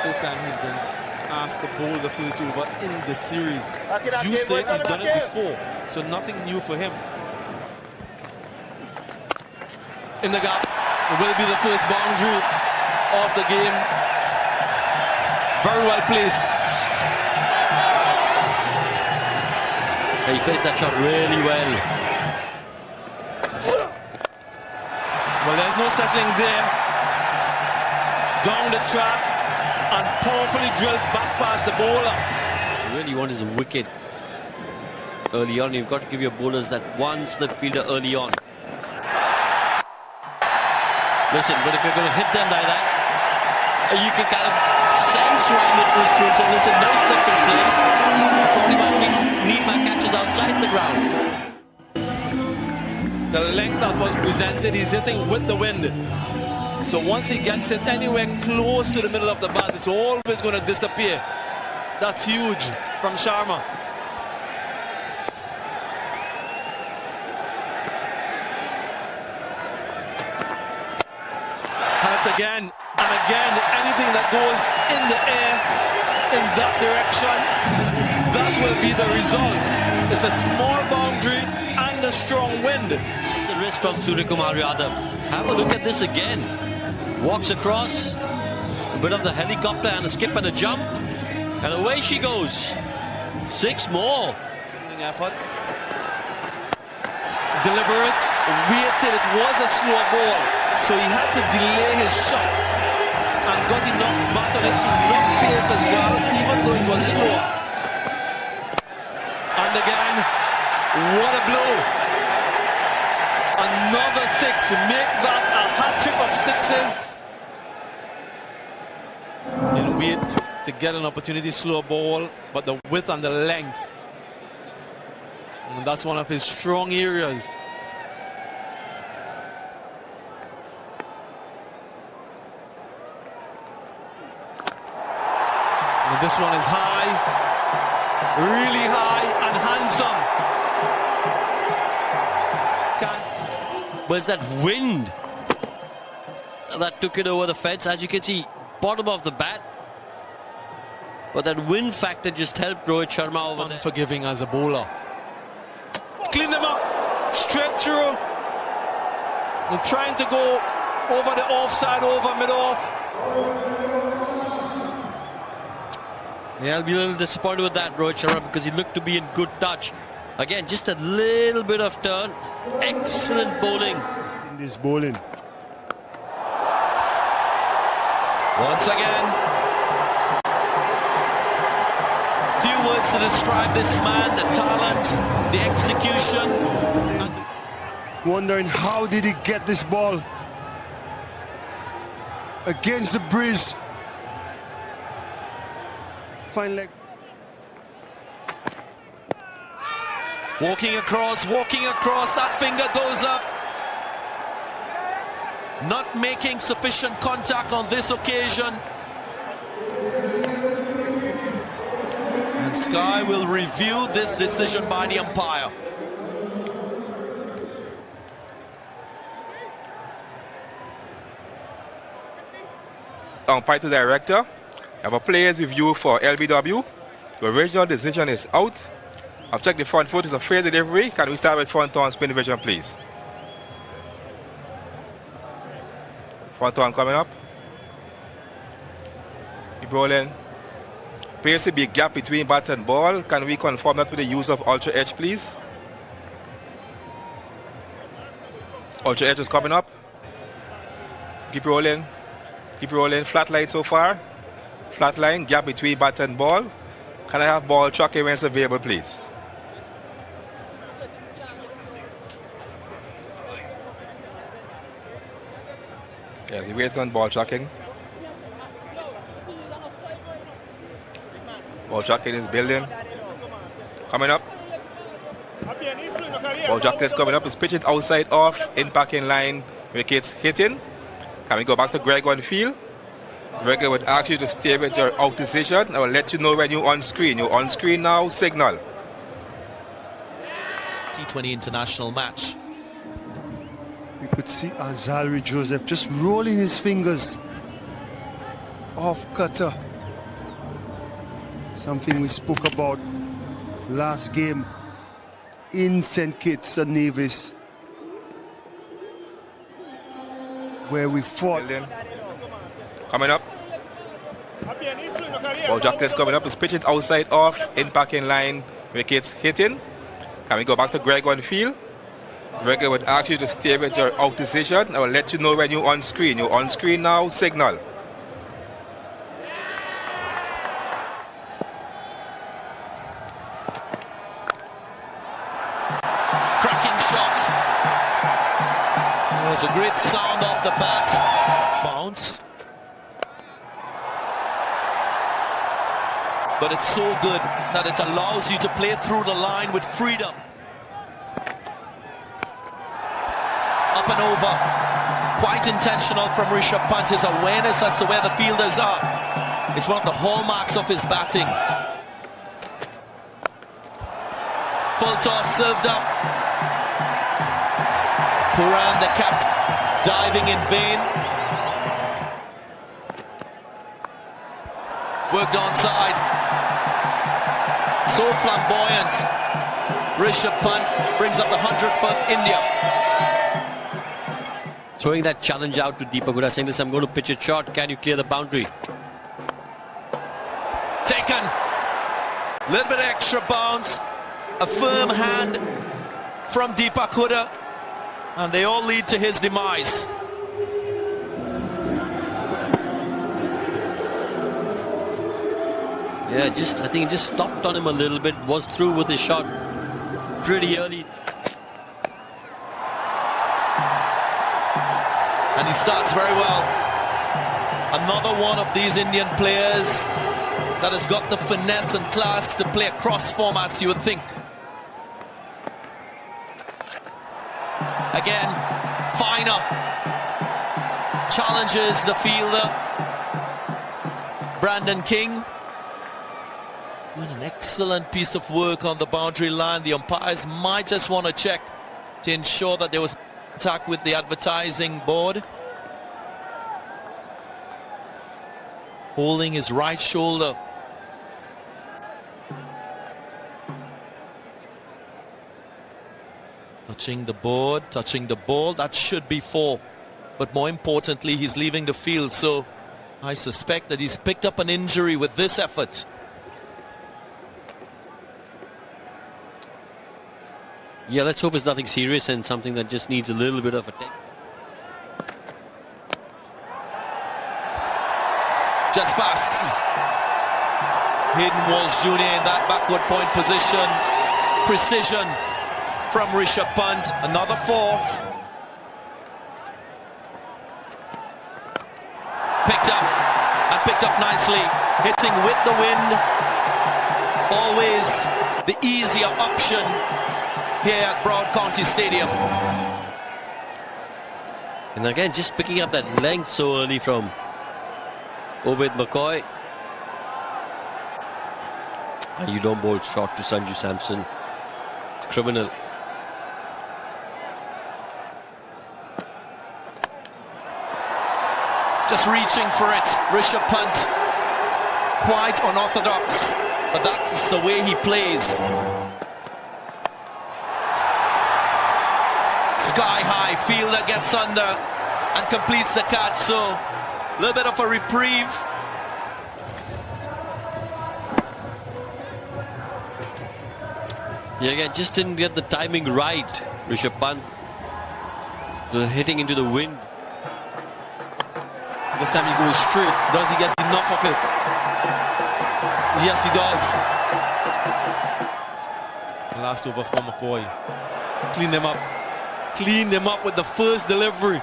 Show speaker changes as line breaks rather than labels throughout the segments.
first time he's been asked to bowl the first over in the series. Used to it, he's done it before, so nothing new for him. In the gap, it will be the first boundary of the game. Very well placed.
He placed that shot really well.
Well, there's no settling there. Down the track and powerfully drilled back past the bowler.
What you really want is a wicket early on. You've got to give your bowlers that one slip fielder early on. Listen, but if you're going to hit them like that, you can kind of sense right into the screen. So listen, no slip in place. You probably might need my catches outside the ground.
The length that was presented, he's hitting with the wind. So once he gets it anywhere close to the middle of the bat, it's always going to disappear. That's huge from Sharma. Helped again and again. Anything that goes in the air in that direction, that will be the result. It's a small boundary and a strong wind.
The wrist from Suryakumar Yadav. Have a look at this again. Walks across, a bit of the helicopter and a skip and a jump, and away she goes. 6 more.
Effort. Deliberate, waited. It was a slow ball, so he had to delay his shot and got enough bat on it, enough pace as well, even though it was slow. And again, what a blow. Another 6, make that a hat-trick of 6s. And wait to get an opportunity, slow ball, but the width and the length. And that's one of his strong areas. And this one is high, really high and handsome.
But it's that wind that took it over the fence. As you can see, bottom of the bat. But that wind factor just helped Rohit Sharma over there.
Unforgiving as a bowler. Clean them up, straight through. And trying to go over the offside, over mid-off.
Yeah, I'll be a little disappointed with that, Rohit Sharma, because he looked to be in good touch. Again, just a little bit of turn. Excellent bowling.
In this bowling.
Once again, few words to describe this man, the talent, the execution.
Wondering how did he get this ball against the breeze. Fine leg.
Walking across, that finger goes up. Not making sufficient contact on this occasion. And Sky will review this decision by the umpire.
Umpire to director. Have a player's review for LBW. The original decision is out. I've checked the front foot, it's a fair delivery. Can we start with front on spin vision, please? Front on coming up. Keep rolling. Appears to be a gap between bat and ball. Can we confirm that with the use of ultra edge, please? Ultra edge is coming up. Keep rolling. Keep rolling. Flat line so far. Flat line, gap between bat and ball. Can I have ball tracking when it's available, please? Yes, he waits on ball tracking. Ball tracking is building. Coming up. Ball tracking is coming up. It's pitching outside off. Impacting line. Wickets hitting. Can we go back to Greg on field? Greg would ask you to stay with your out decision. I will let you know when you're on screen. You're on screen now. Signal.
T20 international match.
We could see Azalri Joseph just rolling his fingers off cutter. Something we spoke about last game in St. Kitts and Nevis, where we fought.
Coming up. Well, Jacques coming up. Is pitching outside off, impacting line, wickets hitting. Can we go back to Greg on field? Greg would ask you to stay with your out decision. I will let you know when you're on screen. You're on screen now, signal.
Cracking shot. There's a great sound off the bat. Bounce. But it's so good that it allows you to play through the line with freedom. Up and over. Quite intentional from Rishabh Pant. His awareness as to where the fielders are. It's one of the hallmarks of his batting. Full toss served up. Puran, the captain, diving in vain. Worked onside. So flamboyant. Rishabh Pant brings up the 100 for India.
Throwing that challenge out to Deepak Huda, saying this, I'm going to pitch it short. Can you clear the boundary?
Taken. A little bit of extra bounce. A firm hand from Deepak Huda. And they all lead to his demise.
Yeah, I think he just stopped on him a little bit, was through with his shot pretty early.
And he starts very well. Another one of these Indian players that has got the finesse and class to play across formats, you would think. Again, finer. Challenges the fielder. Brandon King. Doing an excellent piece of work on the boundary line. The umpires might just want to check to ensure that there was contact with the advertising board. Holding his right shoulder. Touching the board, touching the ball. That should be 4. But more importantly, he's leaving the field. So I suspect that he's picked up an injury with this effort.
Yeah, let's hope it's nothing serious and something that just needs a little bit of a take.
Just passes. Hayden Walsh Jr. in that backward point position. Precision from Rishabh Pant. Another 4. Picked up and picked up nicely. Hitting with the wind. Always the easier option here at Broad County Stadium.
And again, just picking up that length so early from Obed McCoy. And you don't bowl short to Sanju Samson. It's criminal.
Just reaching for it. Rishabh Pant. Quite unorthodox, but that's the way he plays. Sky high, fielder gets under and completes the catch, so a little bit of a reprieve.
Yeah, again, just didn't get the timing right. Rishabh Pant hitting into the wind.
This time he goes straight. Does he get enough of it? Yes, he does. Last over for McCoy. Clean them up. Clean them up with the first delivery.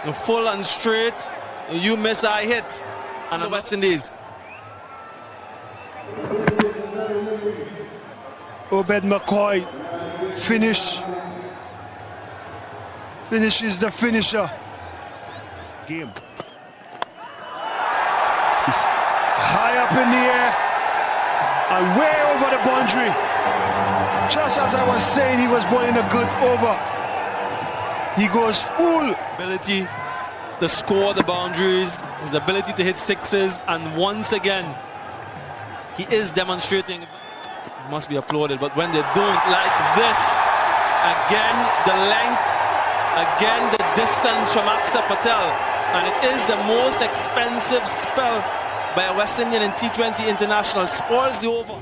You're full and straight. You miss, I hit. And the West Indies.
Obed McCoy finishes the finisher. Game. He's high up in the air and way over the boundary. Just as I was saying, he was bowling a good over. He goes full.
Ability to score the boundaries, his ability to hit sixes, and once again, he is demonstrating. Must be applauded, but when they don't like this, again the length, again the distance from Aksa Patel, and it is the most expensive spell by a West Indian in T20 International. Spoils the over.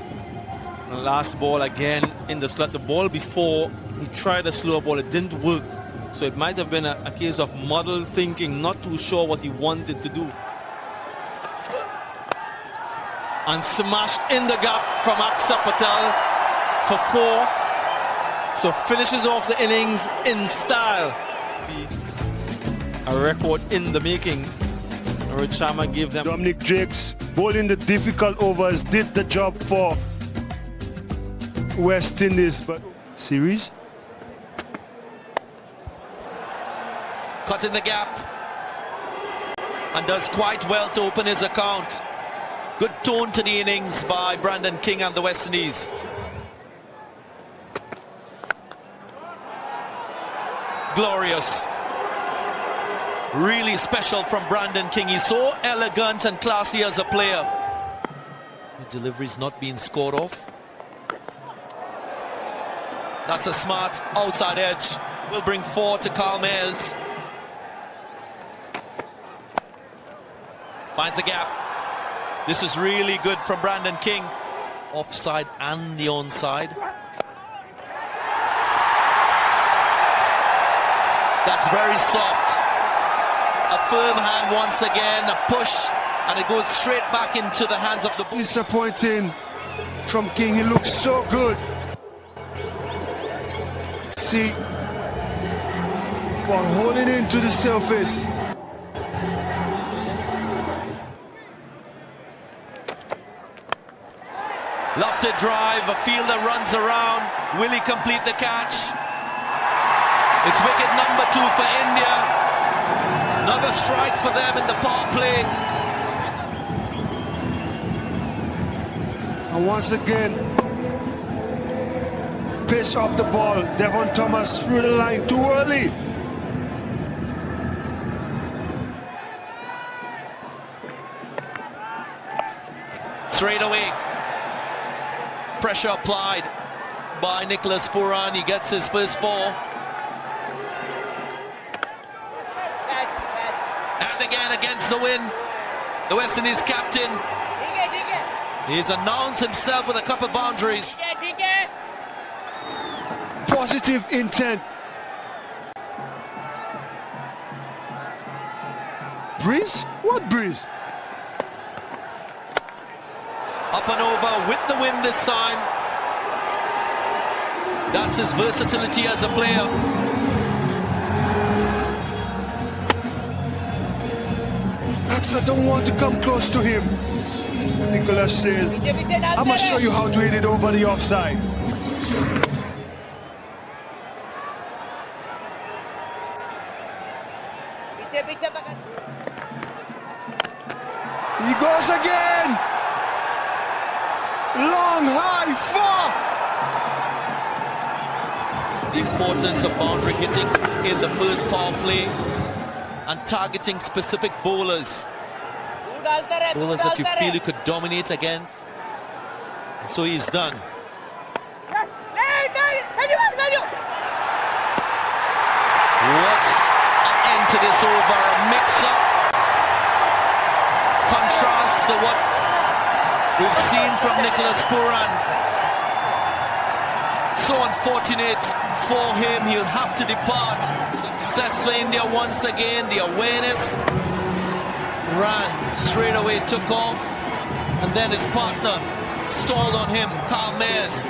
The last ball again in the slot. The ball before, he tried a slower ball, it didn't work, so it might have been a case of muddled thinking, not too sure what he wanted to do. And smashed in the gap from Aksa Patel for 4. So finishes off the innings in style. A record in the making. Rohit Sharma gave them.
Dominic Jakes bowling the difficult overs did the job for West Indies, but series.
Cut in the gap. And does quite well to open his account. Good tone to the innings by Brandon King and the West Indies. Glorious. Really special from Brandon King. He's so elegant and classy as a player. The delivery's not being scored off. That's a smart outside edge. Will bring 4 to Kalmez. Finds a gap. This is really good from Brandon King. Offside and the onside. That's very soft. A firm hand once again, a push, and it goes straight back into the hands of the ball.
Disappointing from King, he looks so good. See, ball holding into the surface.
Lofted drive, a fielder runs around. Will he complete the catch? It's wicket number 2 for India. Another strike for them in the power play.
And once again, pitch off the ball. Devon Thomas through the line too early.
Straight away. Pressure applied by Nicholas Pooran. He gets his first 4. And again against the wind, the West Indies captain. He's announced himself with a couple of boundaries.
Positive intent. Breeze? What breeze?
Up and over with the wind this time. That's his versatility as a player.
Aksa don't want to come close to him. Nicholas says, I'm going to show you how to hit it over the offside. He goes again. Long, high, far.
The importance of boundary hitting in the first power play and targeting specific bowlers. Bowlers that you feel you could dominate against. And so he's done. What an end to this over. A mix-up. Contrast to what we've seen from Nicholas Pooran. So unfortunate for him, he'll have to depart. Success for India once again, the awareness. Ran straight away, took off, and then his partner stalled on him, Kalmez.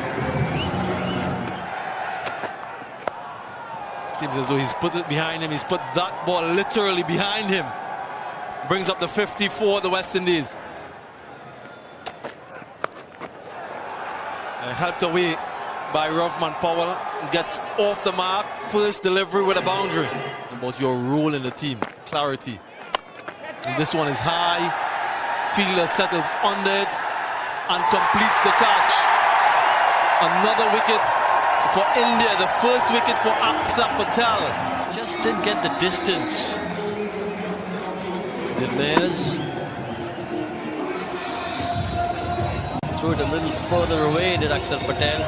Seems as though he's put it behind him. He's put that ball literally behind him. Brings up the 54, the West Indies. Helped away by Rovman Powell. Gets off the mark. First delivery with a boundary. About your role in the team. Clarity. And this one is high. Fielder settles under it and completes the catch. Another wicket for India. The first wicket for Aksa Patel.
Just didn't get the distance. The Bears. throw it a little further away, did Akshar Patel,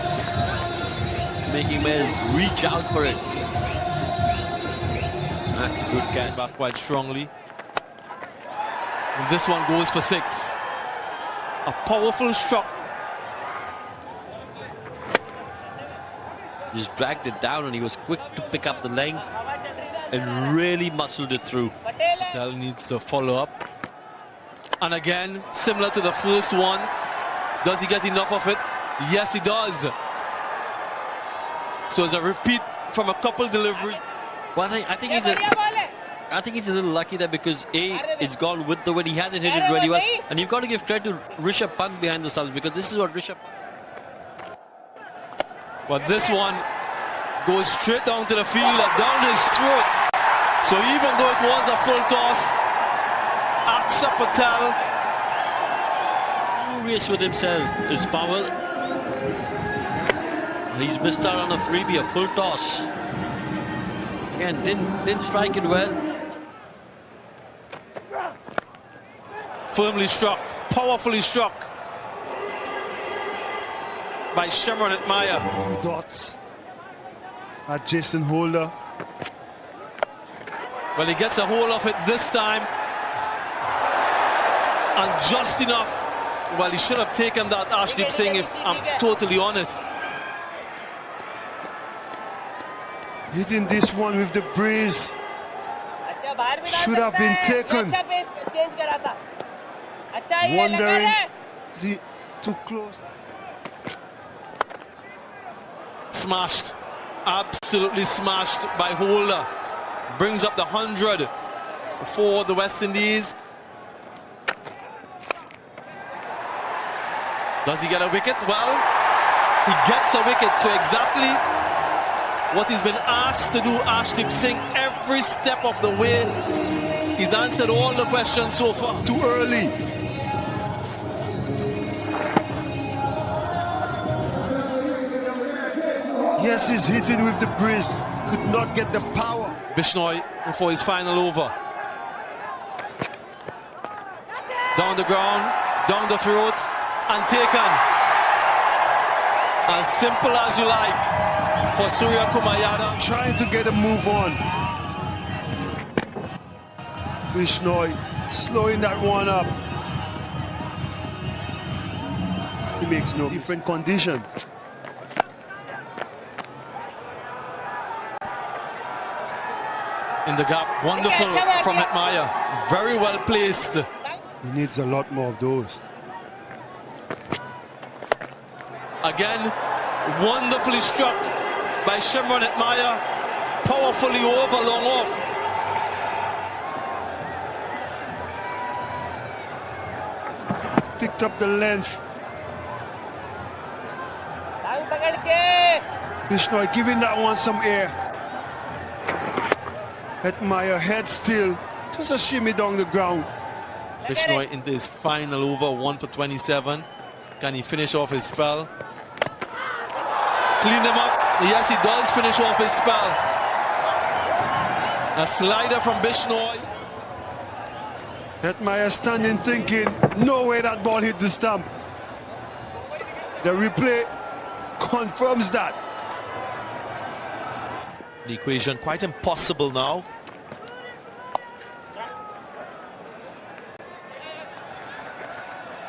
making Mays reach out for it. That's a good catch.
Back quite strongly. And this one goes for 6. A powerful struck.
Just dragged it down, and he was quick to pick up the length and really muscled it through.
Patel needs to follow up. And again, similar to the first one. Does he get enough of it? Yes, he does. So it's a repeat from a couple deliveries.
Well, I think he's a little lucky there, because it's gone with the wind. He hasn't hit it really well. And you've got to give credit to Rishabh Pant behind the stumps, because this is what Rishabh...
But this one goes straight down to the fielder, down his throat. So even though it was a full toss, Akshar Patel...
Furious with himself is Powell. He's missed out on a freebie, a full toss. Again, didn't strike it well.
Firmly struck, powerfully struck by Shimron Atmaya.
Dots at Jason Holder.
Well, he gets a hold of it this time. And just enough. Well, he should have taken that, Ashdeep Singh, if I'm totally honest.
Hitting this one with the breeze. Should have been taken. Wondering, is he too close?
Smashed, absolutely smashed by Holder. Brings up the 100 for the West Indies. Does he get a wicket? Well, he gets a wicket. So exactly what he's been asked to do, Ashdeep Singh, every step of the way. He's answered all the questions so far.
Too early. Yes, he's hitting with the breeze. Could not get the power.
Bishnoi for his final over. Down the ground, down the throat, and taken. As simple as you like for Surya Kumar Yadav.
Trying to get a move on. Bishnoi slowing that one up. He makes no different conditions.
In the gap, wonderful from Atmaya. Very well placed.
He needs a lot more of those.
Again, wonderfully struck by Shimron Atmaya. Powerfully over, long off.
Picked up the length. Bishnoi giving that one some air. Atmaya head still. Just a shimmy down the ground.
Bishnoi into his final over, 1 for 27. Can he finish off his spell? Clean him up. Yes, he does finish off his spell. A slider from Bishnoi.
Atmaya standing thinking, no way that ball hit the stump. The replay confirms that.
The equation quite impossible now.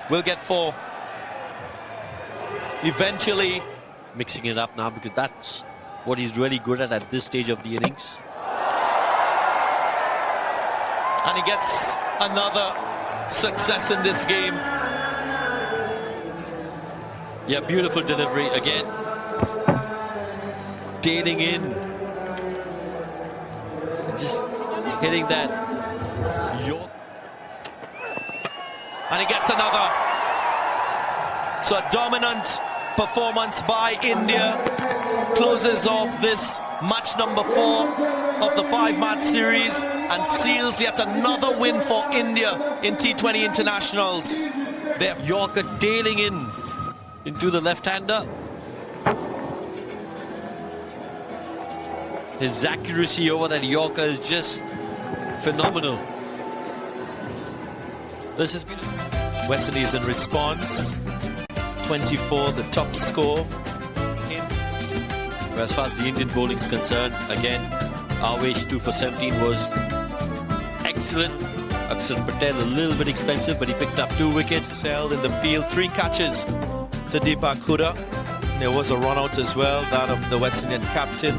We'll get 4. Eventually.
Mixing it up now, because that's what he's really good at this stage of the innings.
And he gets another success in this game.
Yeah, beautiful delivery again. Tailing in. Just hitting that York.
And he gets another. So a dominant performance by India closes off this match number 4 of the 5-match series and seals yet another win for India in T20 internationals. They're
Yorker tailing in into the left-hander. His accuracy over that Yorker is just phenomenal. This has been
West Indies in response. 24, the top score.
As far as the Indian bowling is concerned, again, Awesh 2 for 17 was excellent. Akshar Patel a little bit expensive, but he picked up 2 wickets.
Sailed in the field, 3 catches to Deepak Huda. There was a run out as well, that of the West Indian captain.